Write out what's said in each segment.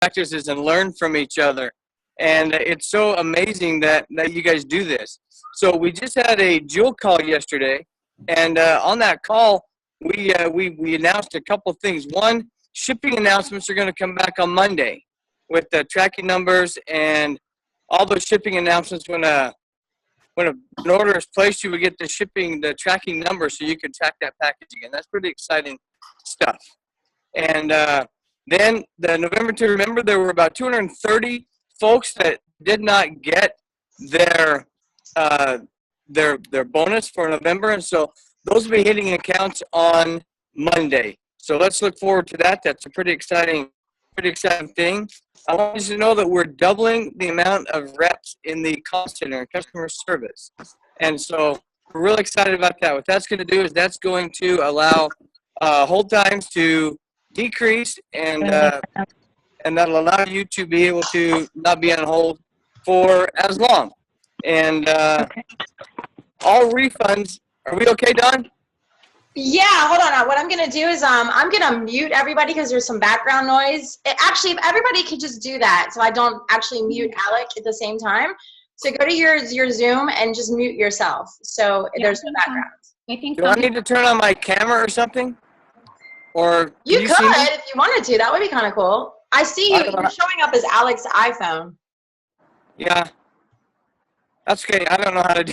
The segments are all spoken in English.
practices and learn from each other. And it's so amazing that you guys do this. So we just had a Jewel call yesterday, and on that call, we announced a couple of things. One, shipping announcements are going to come back on Monday with the tracking numbers and all those shipping announcements. When an order is placed, you would get the tracking number so you can track that package again. That's pretty exciting stuff. And then the November to Remember, there were about 230 folks that did not get their bonus for November, and so those will be hitting accounts on Monday. So let's look forward to that. That's a pretty exciting thing. I want you to know that we're doubling the amount of reps in the call center and customer service, and so we're really excited about that. What that's going to do is that's going to allow hold times to decrease, and that'll allow you to be able to not be on hold for as long. And all refunds, are we okay, Don? Yeah, hold on. What I'm going to do is I'm going to mute everybody because there's some background noise. Actually, if everybody could just do that so I don't actually mute Alec at the same time. So go to your Zoom and just mute yourself so there's no background. Do I need to turn on my camera or something? Or you could if you wanted to. That would be kind of cool. I see you. You're showing up as Alec's iPhone. Yeah. That's okay. I don't know how to do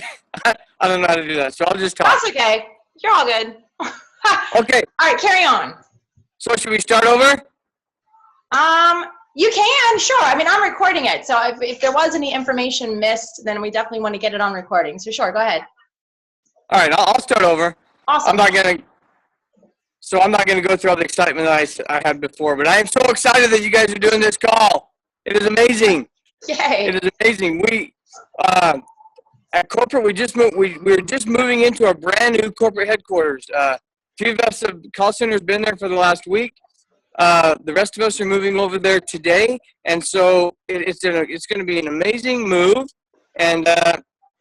that. So I'll just talk. That's okay. You're all good. Okay. All right, carry on. So should we start over? You can, sure. I mean, I'm recording it. So if there was any information missed, then we definitely want to get it on recording. So sure, go ahead. All right, I'll start over. Awesome. I'm not gonna go through all the excitement that I had before, but I am so excited that you guys are doing this call. It is amazing. Yay. It is amazing. We at corporate, we're just moving into our brand new corporate headquarters. Few of us have call centers been there for the last week. The rest of us are moving over there today, and so it's going to be an amazing move, and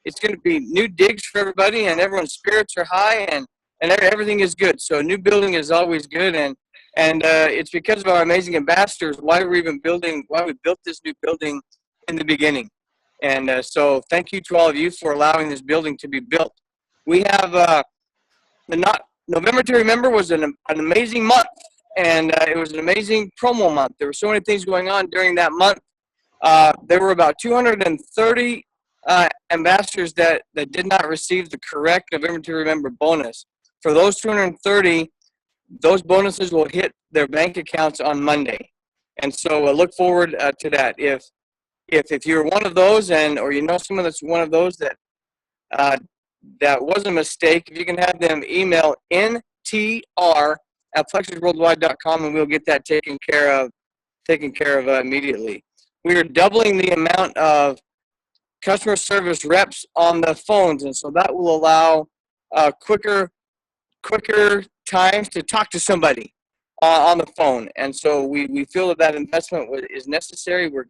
it's going to be new digs for everybody, and everyone's spirits are high, and everything is good. So a new building is always good, and it's because of our amazing ambassadors why we built this new building in the beginning. And so thank you to all of you for allowing this building to be built. We have November to Remember was an amazing month, and it was an amazing promo month. There were so many things going on during that month. There were about 230 ambassadors that did not receive the correct November to Remember bonus. For those 230, those bonuses will hit their bank accounts on Monday. And so look forward to that. If you're one of those, or you know someone that's one of those that was a mistake, if you can have them email ntr@plexusworldwide.com, and we'll get that taken care of immediately. We are doubling the amount of customer service reps on the phones, and so that will allow quicker times to talk to somebody on the phone. And so we feel that investment is necessary. We're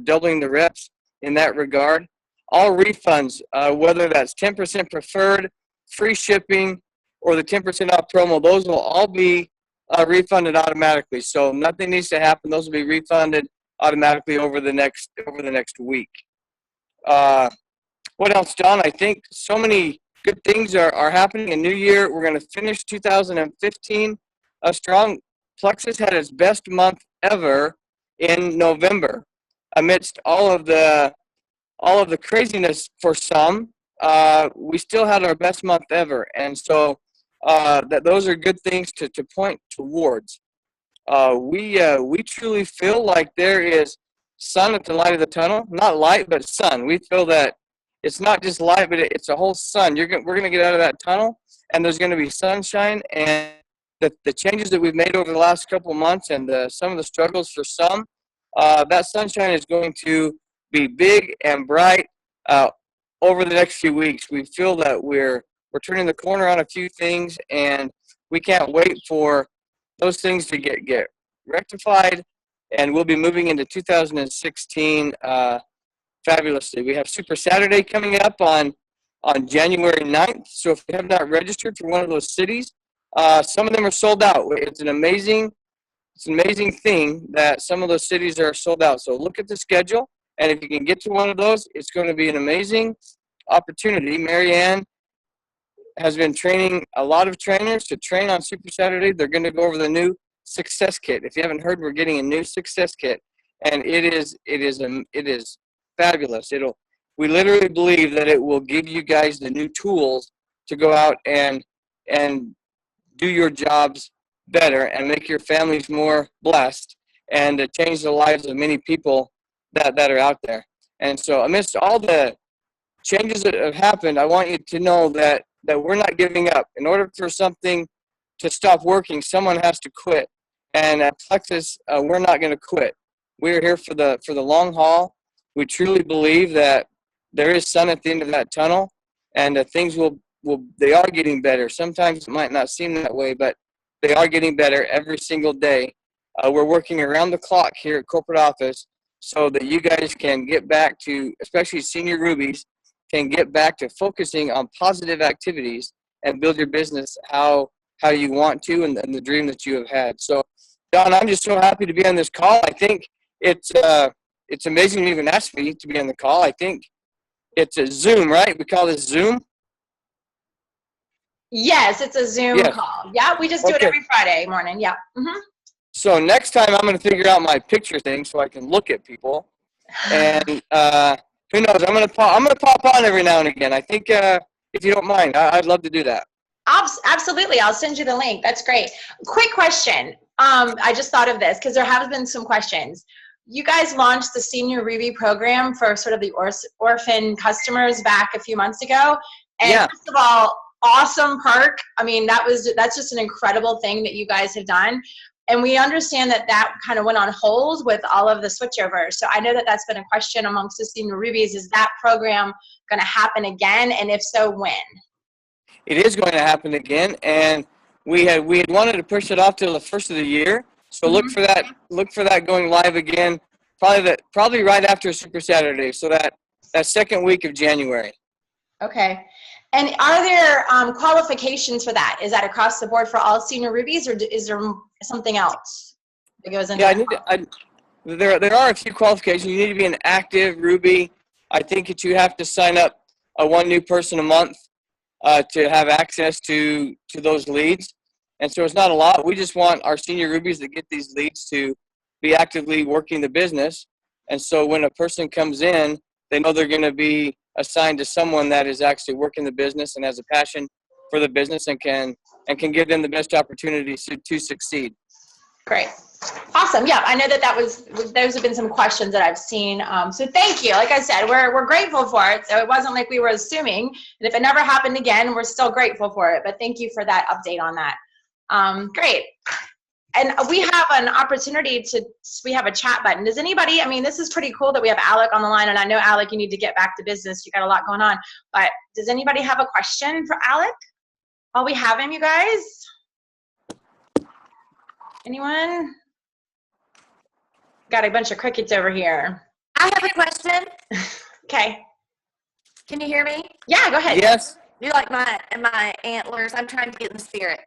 doubling the reps in that regard. All refunds, whether that's 10% preferred, free shipping, or the 10% off promo, those will all be refunded automatically. So nothing needs to happen. Those will be refunded automatically over the next week. What else, John? I think so many good things are happening in New Year. We're going to finish 2015 strong. Plexus had its best month ever in November, amidst all of the craziness for some. We still had our best month ever, and so those are good things to point towards. We truly feel like there is sun at the light of the tunnel. Not light, but sun. We feel that it's not just light, but it's a whole sun. We're going to get out of that tunnel, and there's going to be sunshine. And the changes that we've made over the last couple of months, and some of the struggles for some, that sunshine is going to be big and bright over the next few weeks. We feel that we're turning the corner on a few things, and we can't wait for those things to get rectified, and we'll be moving into 2016 fabulously. We have Super Saturday coming up on January 9th, so if you have not registered for one of those cities, some of them are sold out. It's an amazing it's an amazing thing that some of those cities are sold out. So look at the schedule, and if you can get to one of those, it's going to be an amazing opportunity. Marianne has been training a lot of trainers to train on Super Saturday. They're going to go over the new Success Kit. If you haven't heard, we're getting a new Success Kit, and it is fabulous. We literally believe that it will give you guys the new tools to go out and do your jobs better and make your families more blessed and to change the lives of many people that are out there. And so amidst all the changes that have happened, I want you to know that we're not giving up. In order for something to stop working, someone has to quit. And at Plexus, we're not going to quit. We're here for the long haul. We truly believe that there is sun at the end of that tunnel, and things they are getting better. Sometimes it might not seem that way, but they are getting better every single day. We're working around the clock here at corporate office so that you guys can get back to, especially senior Rubies, can get back to focusing on positive activities and build your business how you want to and the dream that you have had. So, Don, I'm just so happy to be on this call. I think it's amazing you even asked me to be on the call. I think it's a Zoom, right? We call this Zoom? Yes, it's a Zoom call. Yeah, we just do it every Friday morning. Yeah. Mm-hmm. So next time I'm going to figure out my picture thing so I can look at people. And who knows? I'm going to pop on every now and again. I think if you don't mind, I'd love to do that. Absolutely. I'll send you the link. That's great. Quick question. I just thought of this because there have been some questions. You guys launched the Sr.Ruby program for sort of the orphan customers back a few months ago. And first of all, awesome perk. I mean, that's just an incredible thing that you guys have done. And we understand that kind of went on hold with all of the switchovers. So I know that that's been a question amongst the Senior Rubies. Is that program going to happen again? And if so, when? It is going to happen again. And we had wanted to push it off till the first of the year. So look for that going live again, probably right after Super Saturday. So that second week of January. Okay. And are there qualifications for that? Is that across the board for all Senior Rubies, or is there something else that goes into that? There are a few qualifications. You need to be an active Ruby. I think that you have to sign up one new person a month to have access to those leads. And so it's not a lot. We just want our Senior Rubies that get these leads to be actively working the business. And so when a person comes in, they know they're going to be assigned to someone that is actually working the business and has a passion for the business and can give them the best opportunities to succeed. Great. Awesome. Yeah, I know those have been some questions that I've seen. So thank you. Like I said, we're grateful for it. So it wasn't like we were assuming. And if it never happened again, we're still grateful for it. But thank you for that update on that. Great. And we have an opportunity we have a chat button. Does anybody, I mean, this is pretty cool that we have Alec on the line, and I know, Alec, you need to get back to business. You got a lot going on, but does anybody have a question for Alec while we have him, you guys? Anyone? Got a bunch of crickets over here. I have a question. Okay. Can you hear me? Yeah, go ahead. Yes. You like my antlers? I'm trying to get in the spirit.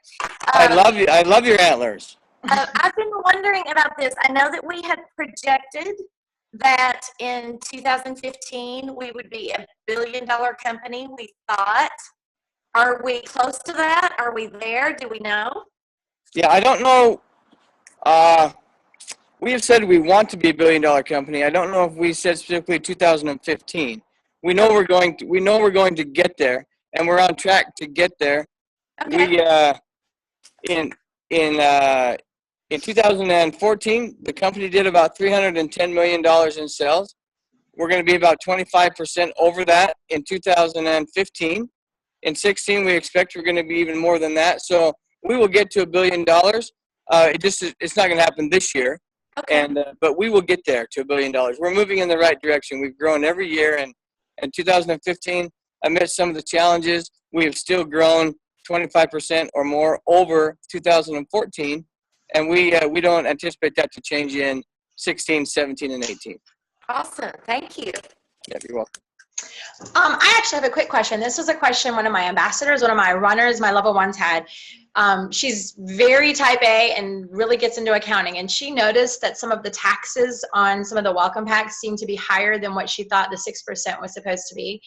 I love you. I love your antlers. I've been wondering about this. I know that we had projected that in 2015 we would be $1 billion company. We thought. Are we close to that? Are we there? Do we know? Yeah, I don't know. We have said we want to be $1 billion company. I don't know if we said specifically 2015. We know we're going to get there, and we're on track to get there. Okay. In 2014, the company did about $310 million in sales. We're going to be about 25% over that in 2015. In 16, we expect we're going to be even more than that. So we will get to $1 billion. It's not going to happen this year. Okay. But we will get there to $1 billion. We're moving in the right direction. We've grown every year, and in 2015, amidst some of the challenges, we have still grown 25% or more over 2014, and we don't anticipate that to change in 16, 17, and 18. Awesome. Thank you. Yeah, you're welcome. I actually have a quick question. This was a question one of my ambassadors, one of my runners, my level ones had. She's very type A and really gets into accounting. And she noticed that some of the taxes on some of the welcome packs seem to be higher than what she thought the 6% was supposed to be.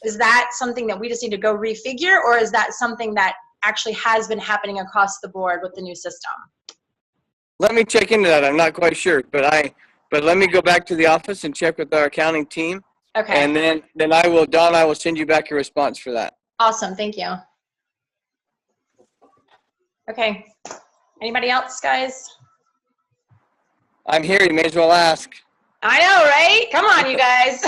Is that something that we just need to go refigure, or is that something that actually has been happening across the board with the new system? Let me check into that. I'm not quite sure, but let me go back to the office and check with our accounting team. Okay. And then Dawn, I will send you back a response for that. Awesome. Thank you. Okay. Anybody else, guys? I'm here. You may as well ask. I know, right? Come on, you guys.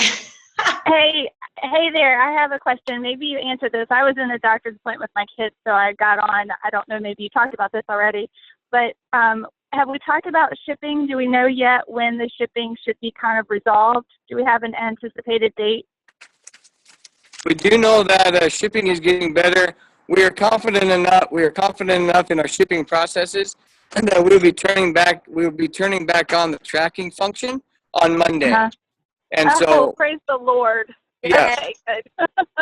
Hey there, I have a question. Maybe you answered this. I was in a doctor's appointment with my kids, so I got on. I don't know, maybe you talked about this already, but have we talked about shipping? Do we know yet when the shipping should be kind of resolved? Do we have an anticipated date? We do know that shipping is getting better. We are confident enough in our shipping processes that we'll be turning back on the tracking function on Monday. Uh-huh. And so praise the Lord. Yeah. Okay,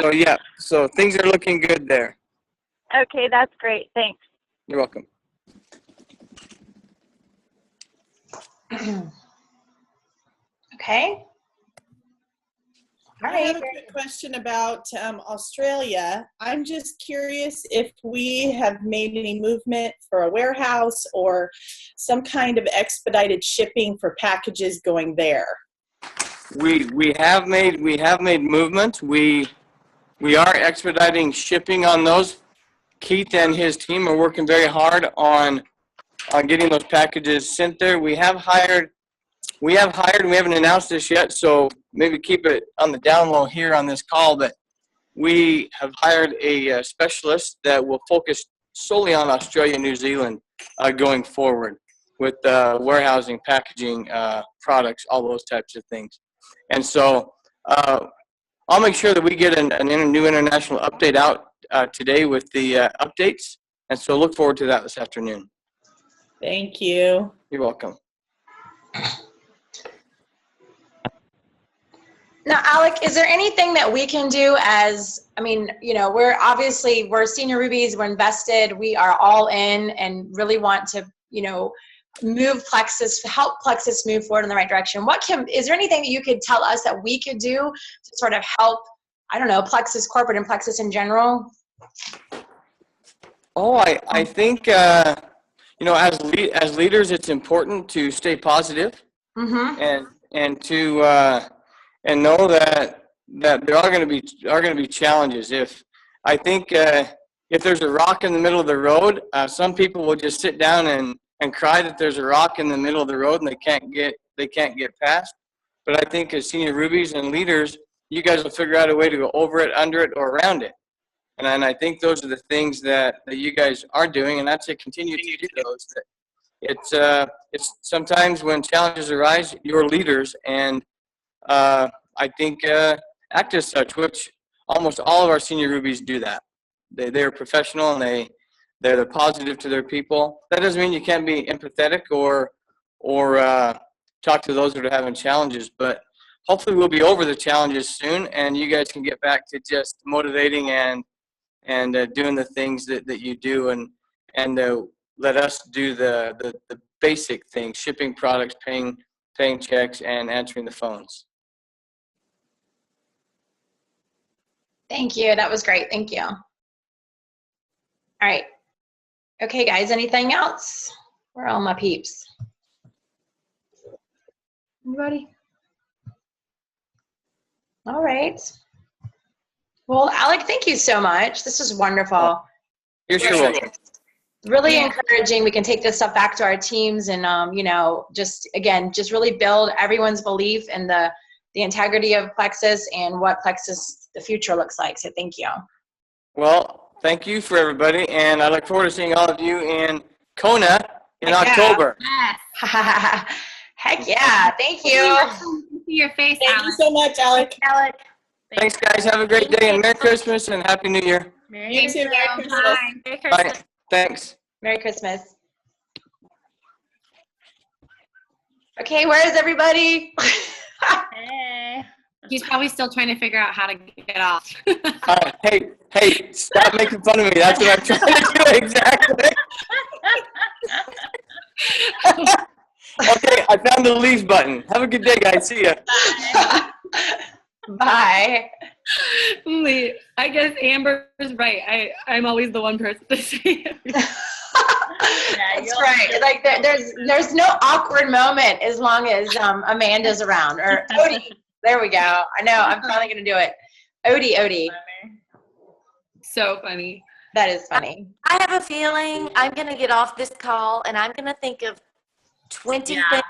good. So things are looking good there. Okay, that's great. Thanks. You're welcome. Okay. All I have right. a quick question about Australia. I'm just curious if we have made any movement for a warehouse or some kind of expedited shipping for packages going there. We have made movement. We are expediting shipping on those. Keith and his team are working very hard on getting those packages sent there. We have hired. We haven't announced this yet, so maybe keep it on the down low here on this call. But we have hired a specialist that will focus solely on Australia and New Zealand going forward with warehousing, packaging, products, all those types of things. And so I'll make sure that we get a new international update out today with the updates. And so look forward to that this afternoon. Thank you. You're welcome. Now, Alec, is there anything that we can do as, I mean, you know, we're Sr.Rubies, we're invested, we are all in and really want to, you know, move Plexus, help Plexus move forward in the right direction. Is there anything that you could tell us that we could do to sort of help, I don't know, Plexus corporate and Plexus in general? Oh, I think, you know, as leaders, it's important to stay positive and to, and know that there are going to be challenges. If there's a rock in the middle of the road, some people will just sit down and cry that there's a rock in the middle of the road and they can't get past. But I think as Sr.Rubies and leaders, you guys will figure out a way to go over it, under it, or around it. And I think those are the things that you guys are doing, and that's to continue to do those. It's sometimes when challenges arise, you're leaders, and I think act as such, which almost all of our Sr.Rubies do that. They're professional and they're positive to their people. That doesn't mean you can't be empathetic or talk to those that are having challenges, but hopefully we'll be over the challenges soon, and you guys can get back to just motivating and doing the things that you do, and let us do the basic things: shipping products, paying checks, and answering the phones. Thank you. That was great. Thank you. All right. Okay, guys, anything else? Where are all my peeps? Anybody? All right. Well, Alec, thank you so much. This was wonderful. You're sure welcome. Really encouraging. We can take this stuff back to our teams and, you know, just really build everyone's belief in the integrity of Plexus and what Plexus, the future looks like. So thank you. Well, thank you for everybody, and I look forward to seeing all of you in Kona in October. Yes. Heck yeah. Thank you. See your face, Thank Alec. you so much, Alec. Alec. Thanks, guys. Have a great day, and Merry Christmas and Happy New Year. You too. Merry Christmas. Bye. Merry Christmas. Bye. Thanks. Merry Christmas. Okay, where is everybody? Hey. He's probably still trying to figure out how to get off. Hey, stop making fun of me. That's what I'm trying to do exactly. Okay, I found the leave button. Have a good day, guys. See ya. Bye. Wait, I guess Amber's right. I'm always the one person to say it. That's right. Like there's no awkward moment as long as Amanda's around or Odie. There we go. I know. I'm finally gonna do it. Odie. So funny. That is funny. I have a feeling I'm going to get off this call and I'm going to think of 20 things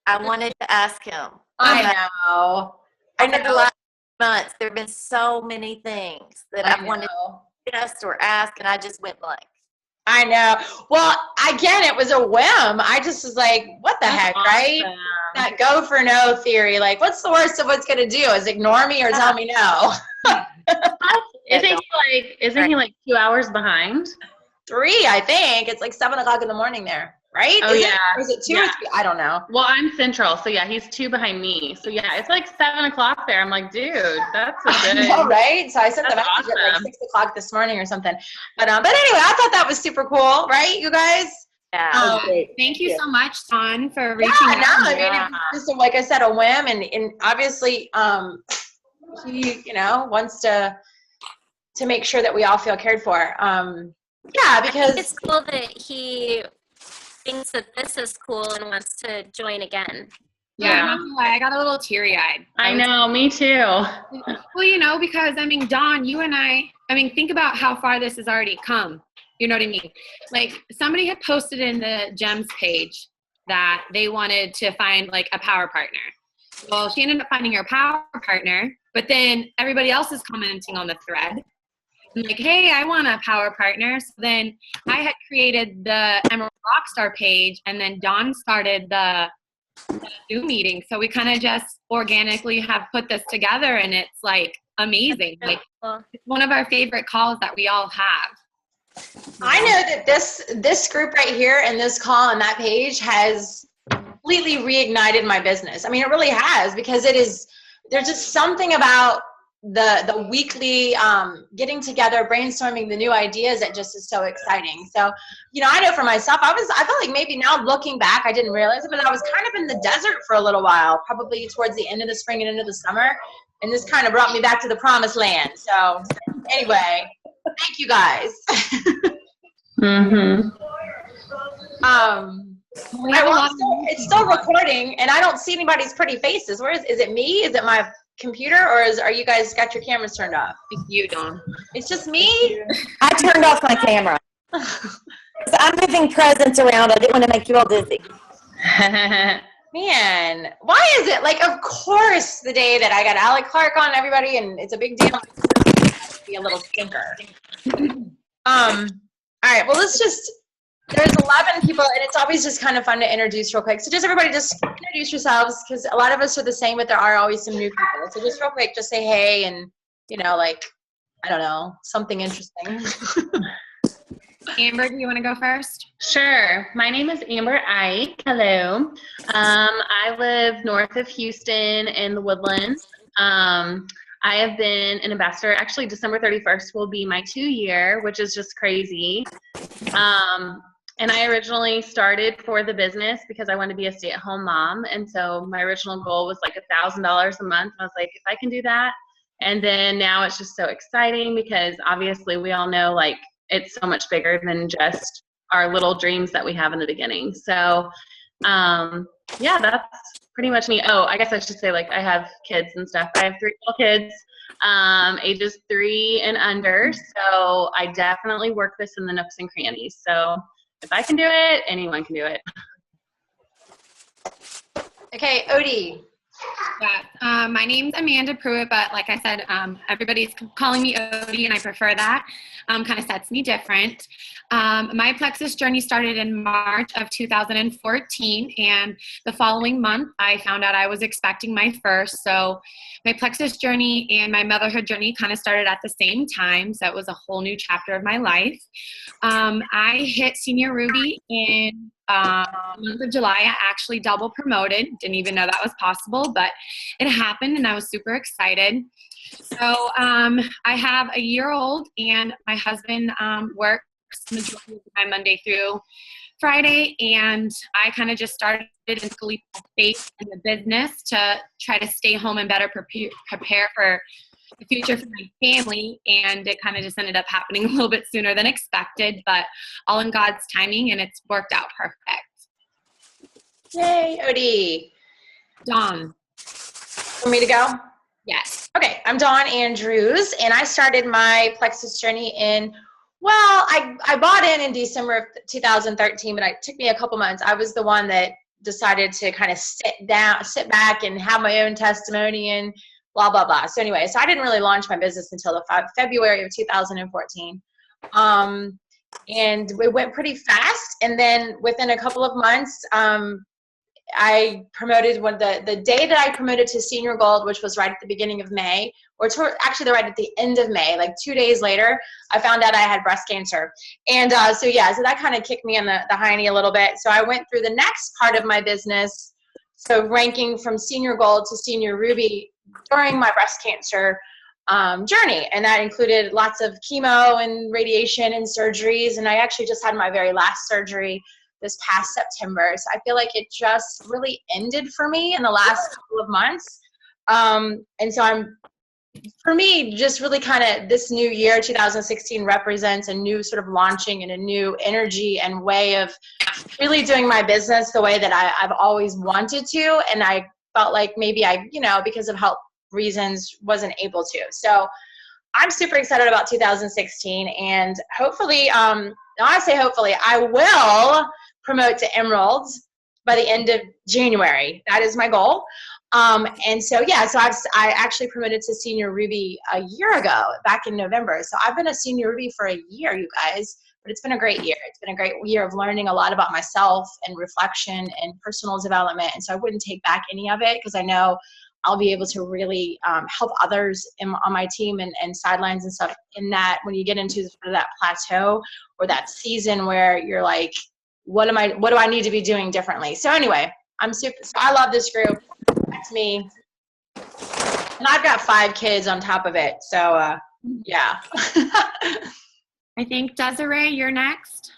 I wanted to ask him. I know. Over the last months, there have been so many things that I've wanted to ask or ask, and I just went blank. I know. Well, again, it was a whim. I just was like, what the heck, right? That go for no theory. Like, what's the worst of what's going to do? Is ignore me or tell me no? Isn't he like 2 hours behind? 3, I think. It's like 7 o'clock in the morning there, right? Oh, Is it 2 or 3? I don't know. Well, I'm central, so yeah, he's 2 behind me. So yeah, it's like 7 o'clock there. I'm like, dude, that's a good. I know, right? So I sent the That's message at like awesome. 6 o'clock this morning or something. But anyway, I thought that was super cool, right, you guys? Yeah. Thank you so much, Dawn, for reaching Yeah, no, out. I mean, it was just, like I said, a whim, and obviously, he, wants to make sure that we all feel cared for. Yeah, because it's cool that he thinks that this is cool and wants to join again. Yeah, I'm not gonna lie, I got a little teary-eyed. I know, me too. Well, because, Dawn, you and I think about how far this has already come. You know what I mean? Like, somebody had posted in the GEMS page that they wanted to find, like, a power partner. Well, she ended up finding her power partner, but then everybody else is commenting on the thread. I'm like, hey, I want a power partner. So then I had created the Emerald Rockstar page, and then Dawn started the Zoom meeting. So we kind of just organically have put this together, and it's, like, amazing. Like, it's one of our favorite calls that we all have. I know that this group right here and this call and that page has completely reignited my business. I mean, it really has, because there's just something about the weekly getting together, brainstorming the new ideas that just is so exciting. So, I know for myself, I felt like maybe now looking back, I didn't realize it, but I was kind of in the desert for a little while, probably towards the end of the spring and into the summer. And this kind of brought me back to the promised land. So anyway, thank you guys. Mm-hmm. It's still recording, and I don't see anybody's pretty faces. Is it me? Is it my computer, or are you guys got your cameras turned off? It's you, Dawn. It's just me? I turned off my camera. 'Cause I'm moving presents around. I didn't want to make you all dizzy. Man, why is it? Like, of course, the day that I got Alec Clark on everybody, and it's a big deal, be a little stinker. All right, well, there's 11 people, and it's always just kind of fun to introduce real quick. So just everybody just introduce yourselves, because a lot of us are the same, but there are always some new people. So just real quick, just say hey, and, I don't know, something interesting. Amber, do you want to go first? Sure. My name is Amber Ike. Hello. I live north of Houston in the Woodlands. I have been an ambassador. Actually, December 31st will be my 2-year, which is just crazy. And I originally started for the business because I wanted to be a stay-at-home mom. And so my original goal was like $1,000 a month. I was like, if I can do that. And then now it's just so exciting because obviously we all know, like, it's so much bigger than just our little dreams that we have in the beginning. So, yeah, that's pretty much me. Oh, I guess I should say, like, I have kids and stuff. I have 3 little kids, ages 3 and under. So I definitely work this in the nooks and crannies. So if I can do it, anyone can do it. Okay, Odie. Yeah, my name's Amanda Pruitt, but like I said, everybody's calling me Odie, and I prefer that. Kind of sets me different. My Plexus journey started in March of 2014, and the following month, I found out I was expecting my first. So my Plexus journey and my motherhood journey kind of started at the same time, so it was a whole new chapter of my life. I hit Sr.Ruby in month of July, I actually double promoted. Didn't even know that was possible, but it happened and I was super excited. So I have a year-old and my husband works majority of the time Monday through Friday, and I kind of just started in fully faith in the business to try to stay home and better prepare for the future for my family, and it kind of just ended up happening a little bit sooner than expected, but all in God's timing, and it's worked out perfect. Yay, Odie. Dawn. Want me to go? Yes. Okay, I'm Dawn Andrews, and I started my Plexus journey I bought in December of 2013, but it took me a couple months. I was the one that decided to kind of sit back and have my own testimony and blah, blah, blah. So anyway, I didn't really launch my business until February of 2014. And it went pretty fast. And then within a couple of months, I promoted the day that I promoted to Senior Gold, which was right at the beginning of May, actually right at the end of May, like 2 days later, I found out I had breast cancer. And so that kind of kicked me in the hiney a little bit. So I went through the next part of my business, so ranking from Senior Gold to Sr.Ruby during my breast cancer journey. And that included lots of chemo and radiation and surgeries. And I actually just had my very last surgery this past September. So I feel like it just really ended for me in the last couple of months. And so for me, just really kind of this new year, 2016, represents a new sort of launching and a new energy and way of really doing my business the way that I've always wanted to. And I felt like maybe because of health reasons, wasn't able to. So I'm super excited about 2016, and hopefully, I will promote to Emeralds by the end of January. That is my goal. And so I actually promoted to Sr.Ruby a year ago, back in November. So I've been a Sr.Ruby for a year, you guys, but it's been a great year. It's been a great year of learning a lot about myself and reflection and personal development. And so I wouldn't take back any of it, because I know I'll be able to really help others on my team and sidelines and stuff, in that when you get into sort of that plateau or that season where you're like, what do I need to be doing differently? So anyway, I love this group. That's me. And I've got 5 kids on top of it. So yeah. I think Desiree, you're next.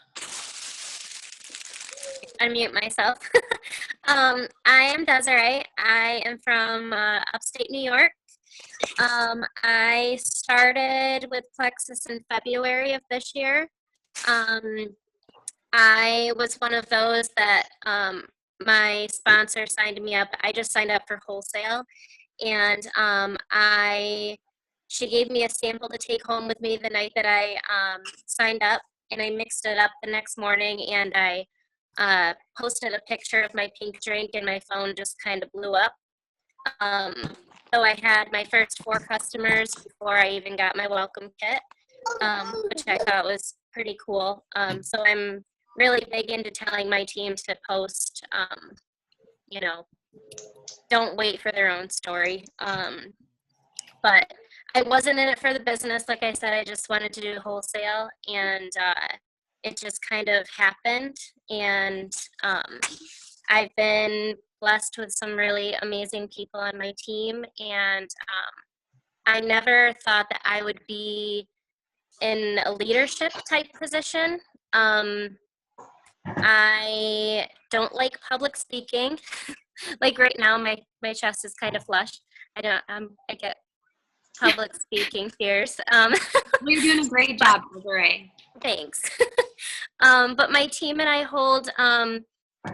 Unmute myself. I am Desiree. I am from upstate New York. I started with Plexus in February of this year. I was one of those that my sponsor signed me up. I just signed up for wholesale, and she gave me a sample to take home with me the night that I signed up, and I mixed it up the next morning, and I posted a picture of my pink drink, and my phone just kind of blew up. So I had my first 4 customers before I even got my welcome kit, which I thought was pretty cool. So I'm really big into telling my team to post, don't wait for their own story. But I wasn't in it for the business. Like I said, I just wanted to do wholesale, and it just kind of happened. And I've been blessed with some really amazing people on my team, and I never thought that I would be in a leadership type position. I don't like public speaking. Like right now, my chest is kind of flush. I get public speaking fears. You're doing a great job, Desiree. Thanks. But my team and I hold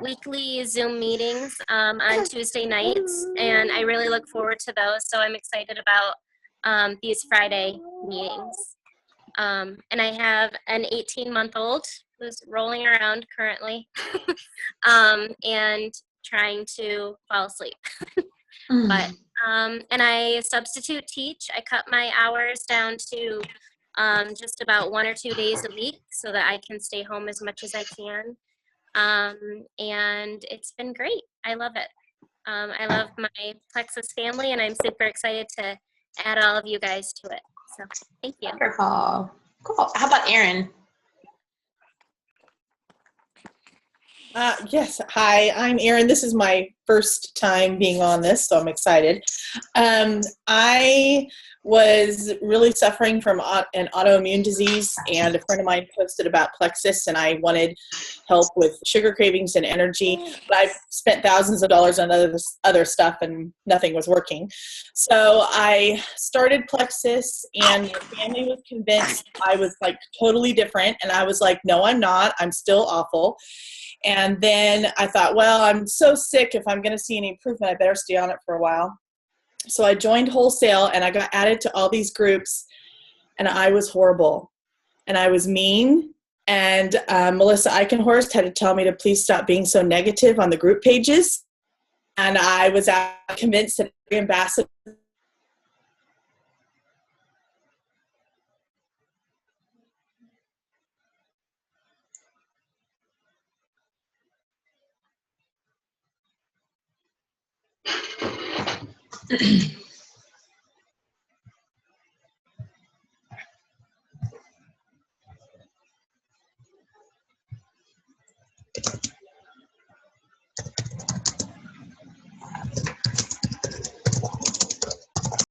weekly Zoom meetings on Tuesday nights, and I really look forward to those. So I'm excited about these Friday meetings. And I have an 18-month-old who's rolling around currently and trying to fall asleep. But and I substitute teach. I cut my hours down to just about 1 or 2 days a week so that I can stay home as much as I can. And it's been great. I love it. I love my Plexus family, and I'm super excited to add all of you guys to it. So thank you. Wonderful. Cool. How about Erin? Yes. Hi, I'm Erin. This is my first time being on this, so I'm excited. I was really suffering from an autoimmune disease, and a friend of mine posted about Plexus, and I wanted help with sugar cravings and energy. But I've spent thousands of dollars on other stuff, and nothing was working. So I started Plexus, and my family was convinced I was like totally different, and I was like, no, I'm not. I'm still awful. And then I thought, well, I'm so sick. If I'm going to see any improvement, I better stay on it for a while. So I joined wholesale, and I got added to all these groups, and I was horrible, and I was mean. And Melissa Eichenhorst had to tell me to please stop being so negative on the group pages. And I was convinced that every ambassador